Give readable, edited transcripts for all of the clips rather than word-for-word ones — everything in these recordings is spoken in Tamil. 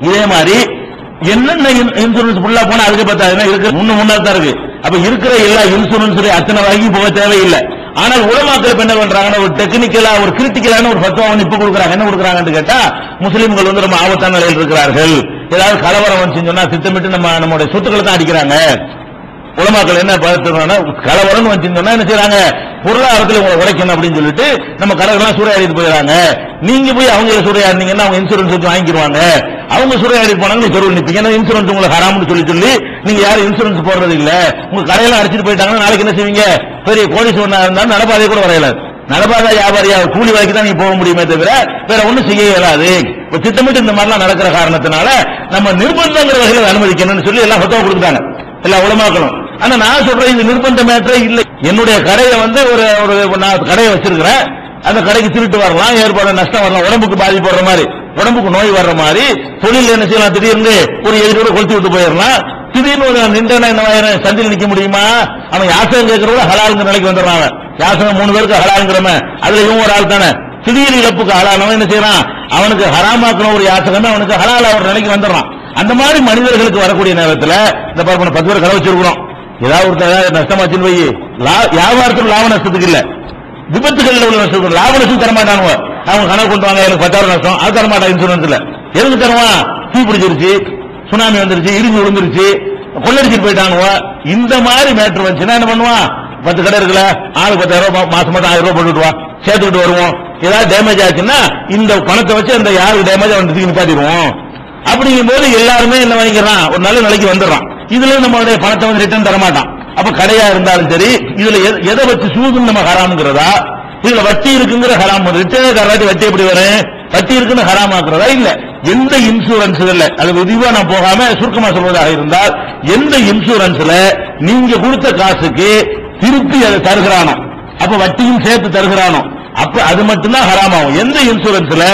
இதே மாதிரி என்னென்ன இன்சூரன்ஸ் ஃபுல்லா போனா அதுக்கு பார்த்தா இருக்கு முன்னாள் தான் இருக்கு. அப்ப இருக்கிற எல்லா இன்சூரன்ஸ் அத்தனை வகை போக தேவையில்லை. ஆனால் உலமாக்கள் என்ன பண்றாங்கன்னா ஒரு டெக்னிக்கலா ஒரு கிரிட்டிக்கலான ஒரு ஃபத்வா இப்ப கொடுக்குறாங்க. என்ன கொடுக்குறாங்கன்னு கேட்டா முஸ்லீம்கள் வந்து ரொம்ப ஆபத்தான நிலையில் இருக்கிறார்கள், ஏதாவது கலவரம் வந்துச்சுன்னு சொன்னா திட்டமிட்டு நம்மளுடைய சொத்துக்களை தான் அடிக்கிறாங்க. உலமாக்கள் என்ன பார்த்துறாங்கன்னா கலவரம் வந்துச்சுன்னு சொன்னா என்ன செய்யறாங்க, பொருளாதாரத்தில் உங்களை உடைக்கணும் அப்படின்னு சொல்லிட்டு நம்ம கடைகள்லாம் சூறையாடிட்டு போயிடறாங்க. நீங்க போய் அவங்கள சூறையாடினீங்கன்னா அவங்க இன்சூரன்ஸ் வச்சு வாங்கிடுவாங்க. அவங்க சூறையாடி போனாங்க தெருவில் நிற்பீங்க. ஏன்னா இன்சூரன்ஸ் உங்களுக்கு ஹராம்னு சொல்லி நீங்க யாரும் இன்சூரன்ஸ் போடுறது இல்ல. உங்க கடையெல்லாம் அடிச்சிட்டு போயிட்டாங்கன்னா நாளைக்கு என்ன செய்வீங்க, பெரிய கோடீஸ்வரனா இருந்தாலும் நடப்பாதையை கூட வரையல. நடப்பாத வியாபாரியா கூலி வாய்க்கு தான் நீங்க போக முடியுமே தவிர வேற ஒண்ணும் செய்ய இயலாது. இப்ப திட்டமிட்டு இந்த மாதிரிலாம் நடக்கிற காரணத்தினால நம்ம நிர்பந்தங்கிற வகையில் அனுமதிக்கணும்னு சொல்லி எல்லாம் ஃபத்வா கொடுத்தாங்க எல்லா உலமாக்களும். ஆனா நான் சொல்றேன் இந்த நிர்பந்த மேட்டரே இல்லை. என்னுடைய கடையை வந்து ஒரு நான் கடையை வச்சிருக்கிறேன், அந்த கடைக்கு திருட்டு வரலாம், ஏற்பட நஷ்டம் வரலாம், உடம்புக்கு பாதிப்பு வர்ற மாதிரி, உடம்புக்கு நோய் வர்ற மாதிரி, தொழில் என்ன செய்யலாம், திடீர்னு ஒரு எதிரோட கொளுத்தி விட்டு போயிடலாம். திடீர்னு நின்றனா என்ன சந்தில் நிக்க முடியுமா? அவன் யாசகம் கேட்கறவங்க ஹலாலுங்கிற நிலைக்கு வந்துடுறாங்க. யாசகம் 3 பேருக்கு ஹலாலுங்கிறவன் அதுல இவன் ஒரு ஆள் தானே. திடீர் இழப்புக்கு ஹலாலவன் என்ன செய்யறான், அவனுக்கு ஹராமாக்குன ஒரு யாசகம் அவனுக்கு ஹலால ஒரு நிலைக்கு வந்துடுறான். அந்த மாதிரி மனிதர்களுக்கு வரக்கூடிய நேரத்தில் இந்த பார்ப்பன 10 பேர் கடை வச்சிருக்கிறோம், ஏதாவது ஒரு நஷ்டமாச்சுன்னு போய் வியாபாரத்தில் லாப நஷ்டத்துக்கு இல்ல, விபத்துகள் உள்ள நஷ்டம், லாப நஷ்டம் தரமாட்டானுங்க. அவங்க கணக்கு கொண்டு வாங்க எனக்கு 10,000 நஷ்டம், அது தரமாட்டா இன்சூரன்ஸ்ல. எதுக்கு தருவான், தீ பிடிச்சிருச்சு, சுனாமி வந்துருச்சு, இடிஞ்சு விழுந்துருச்சு, கொள்ளடிச்சிட்டு போயிட்டானுவ. இந்த மாதிரி மேட்டர் வந்துச்சுன்னா என்ன பண்ணுவான், 10 கடை இருக்குல்ல, ஆளுக்கு 10,000 மாசம் 1000 ரூபாய் போட்டுட்டு வா, சேர்த்துக்கிட்டு வருவோம். ஏதாவது டேமேஜ் ஆச்சுன்னா இந்த பணத்தை வச்சு அந்த யாருக்கு டேமேஜ் அவன் தூக்கி நிப்பாட்டிடுவோம். அப்படிங்கும் போது எல்லாருமே என்ன வாங்கிக்கிறான், ஒரு நல்ல நிலைக்கு வந்துடுறான். இதுல நம்மளுடைய பணத்தை வந்து ரிட்டர்ன் தரமாட்டான். அப்ப கடையா இருந்தாலும் சரி, இதுல எதை வச்சு சூதுன்னு நம்ம ஹராம்ங்கிறதா, இதுல வட்டி இருக்குங்கிற ஹராம், ரிட்டர்ன் தராட்டி வட்டி எப்படி வரும், வட்டி இருக்குன்னு ஹராமாக்குறதா இல்ல. எந்த இன்சூரன்ஸ்ல அது விரிவா நான் போகாம சுருக்கமா சொல்வதாக இருந்தால், எந்த இன்சூரன்ஸ்ல நீங்க கொடுத்த காசுக்கு திருப்பி அதை தருகிறானோ, அப்ப வட்டியும் சேர்த்து தருகிறானோ, அப்ப அது மட்டும்தான் ஹராமாகும். எந்த இன்சூரன்ஸ்ல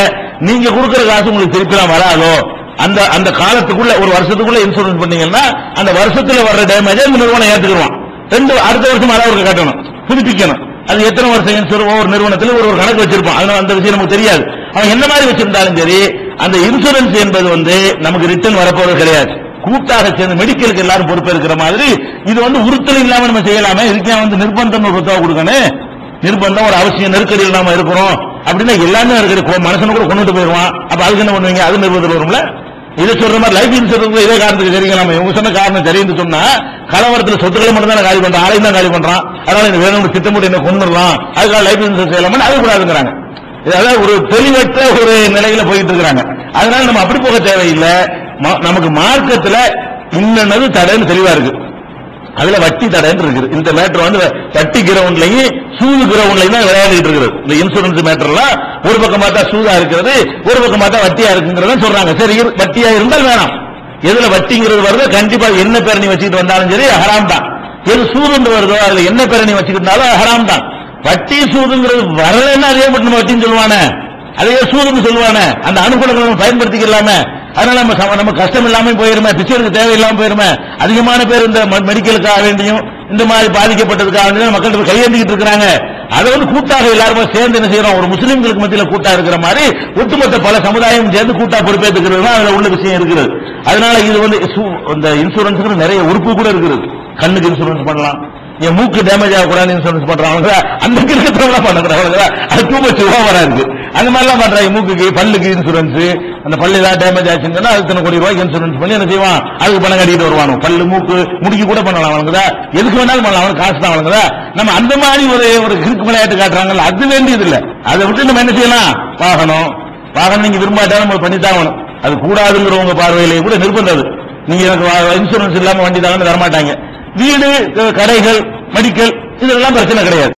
நீங்க கொடுக்கிற காசு உங்களுக்கு திருப்பிலாம் வராதோ, அந்த காலத்துக்குள்ள ஒரு வருஷத்துக்குள்ள இன்சூரன்ஸ் பண்ணீங்கன்னா அந்த வருஷத்துல வர்ற டேமேஜ் இந்த நிறுவனம் ஏத்துக்குவான். அடுத்த வருஷம் அளவுக்கு கட்டணும், புதுப்பிக்கணும். அது எத்தனை வருஷம் இன்சூரன்ஸ் ஒரு நிறுவனத்தில் ஒரு கணக்கு வச்சிருப்பான். அதனால அந்த விஷயம் நமக்கு தெரியாது. அவன் என்ன மாதிரி வச்சிருந்தாலும் சரி, அந்த இன்சூரன்ஸ் என்பது வந்து நமக்கு ரிட்டர்ன் வரப்போறது கிடையாது. கூட்டாக சேர்ந்து மெடிக்கலுக்கு எல்லாரும் பொறுப்பு இருக்கிற மாதிரி இது வந்து உறுத்தல் இல்லாம நம்ம செய்யலாமே. இதுக்கே வந்து நிர்பந்தம் ஒரு ரூபா கொடுக்கணும், நிர்பந்தம் ஒரு அவசியம், நெருக்கடியில் நாம இருக்கிறோம் அப்படின்னா எல்லாமே நெருக்கடி, மனுஷனை கூட கொண்டுட்டு போயிடுவான். அப்ப அதுக்கு என்ன பண்ணுவீங்க, அது நிர்பந்தத்தில் வரும்ல. இதை சொல்ற மாதிரி லைஃப் இன்சூரன்ஸ் இதே காரணத்துக்கு தெரியும். இவங்க சொன்ன காரணம் தெரியுன்னு சொன்னா கலவரத்தில் சொத்துக்களை மட்டும் தான் காலி பண்றான், ஆளையும் தான் காலி பண்றான். அதனால இந்த வேணும் திட்டமிட்டு என்ன கொண்டுடலாம், அதுக்காக லைஃப் இன்சூரன்ஸ் செய்யலாமா, அது கூடாதுங்கிறாங்க. அதாவது ஒரு தெளிவற்ற ஒரு நிலையில போயிட்டு இருக்கிறாங்க. அதனால நம்ம அப்படி போக தேவையில்லை. நமக்கு மார்க்கத்துல இன்னது தடைன்னு தெளிவா இருக்கு, அதுல வட்டி தடைன்னு இருக்குது. இந்த மேட்டர் வந்து வட்டி கிரவுண்ட்லயும் சூது கிரவுண்ட்லயும் தான் விளையாடிட்டு இருக்குது. இந்த இன்சூரன்ஸ் மேட்டர்லாம் ஒரு பக்கம் பார்த்தா சூதா இருக்கிறது, ஒரு பக்கம் பார்த்தா வட்டியா இருக்குங்கிறத சொல்றாங்க. சரி, வட்டியா இருந்தால் வேணாம். எதுல வட்டிங்கிறது வருதோ கண்டிப்பா என்ன பேரணி வச்சுக்கிட்டு வந்தாலும் சரி ஹராம் தான். எது சூதுன்னு வருதோ அதுல என்ன பேரணி வச்சுக்கிட்டாலும் ஹராம் தான். வட்டி சூதுங்கிறது வரலன்னா அதே மட்டும் நம்ம வட்டின்னு சொல்லுவானே, அதையே சூதுன்னு சொல்லுவானே, அந்த அனுகூலங்களை நம்ம பயன்படுத்திக்கலாமே. அதனால நம்ம கஷ்டம் இல்லாம போயிருமே, பிச்சைக்கு தேவையில்லாம போயிருமே. அதிகமான பேர் இந்த மெடிக்கலுக்காக வேண்டியும் இந்த மாதிரி பாதிக்கப்பட்டதுக்காக வேண்டியும் மக்கள் கையேந்திக்கிட்டு இருக்கிறாங்க. அதை வந்து கூட்டாக எல்லாருமே சேர்ந்து என்ன செய்யறோம், ஒரு முஸ்லீம்களுக்கு மத்தியில் கூட்டா இருக்கிற மாதிரி ஒட்டுமொத்த பல சமுதாயம் சேர்ந்து கூட்டா பொறுப்பேற்றுக்கிறது தான் அதுல உள்ள விஷயம் இருக்கிறது. அதனால இது வந்து இந்த இன்சூரன்ஸ் நிறைய உறுப்பு கூட இருக்குது. கண்ணுக்கு இன்சூரன்ஸ் பண்ணலாம், என் மூக்கு டேமேஜ் ஆகக்கூடாது இன்சூரன்ஸ் பண்றாங்க, அந்த கிரகத்தெல்லாம் பண்ணுறாங்க. அது டூ மச் ஓவரா இருக்கு. அந்த மாதிரிலாம் பண்றாங்க. மூக்குக்கு பல்லுக்கு இன்சூரன்ஸ், அந்த பல்லு ஏதாவது டேமேஜ் ஆச்சுன்னா அது இத்தனை கோடி ரூபாய்க்கு இன்சூரன்ஸ் பண்ணி என்ன செய்வான், அதுக்கு பணம் கட்டிட்டு வருவானு. பல்லு மூக்கு முடிக்கு கூட பண்ணலாம் அவனுக்குதா, எதுக்கு வேணாலும் பண்ணலாம், அவனுக்கு காசு தான் அவனுக்குதா. நம்ம அந்த மாதிரி ஒரு கிறுக்கு விளையாட்டு காட்டுறாங்கல்ல, அது வேண்டியது இல்லை. அதை விட்டு நம்ம என்ன செய்யலாம், வாகனம் நீங்க விரும்பாட்டா நம்ம பண்ணித்தான் ஆகணும். அது கூடாதுங்கிறவங்க பார்வையிலேயே கூட நிர்பந்தது. நீங்க எனக்கு இன்சூரன்ஸ் இல்லாம வண்டி தாங்கன்னு தரமாட்டாங்க. வீடு, கடைகள், மெடிக்கல் இதெல்லாம் பிரச்சனை கிடையாது.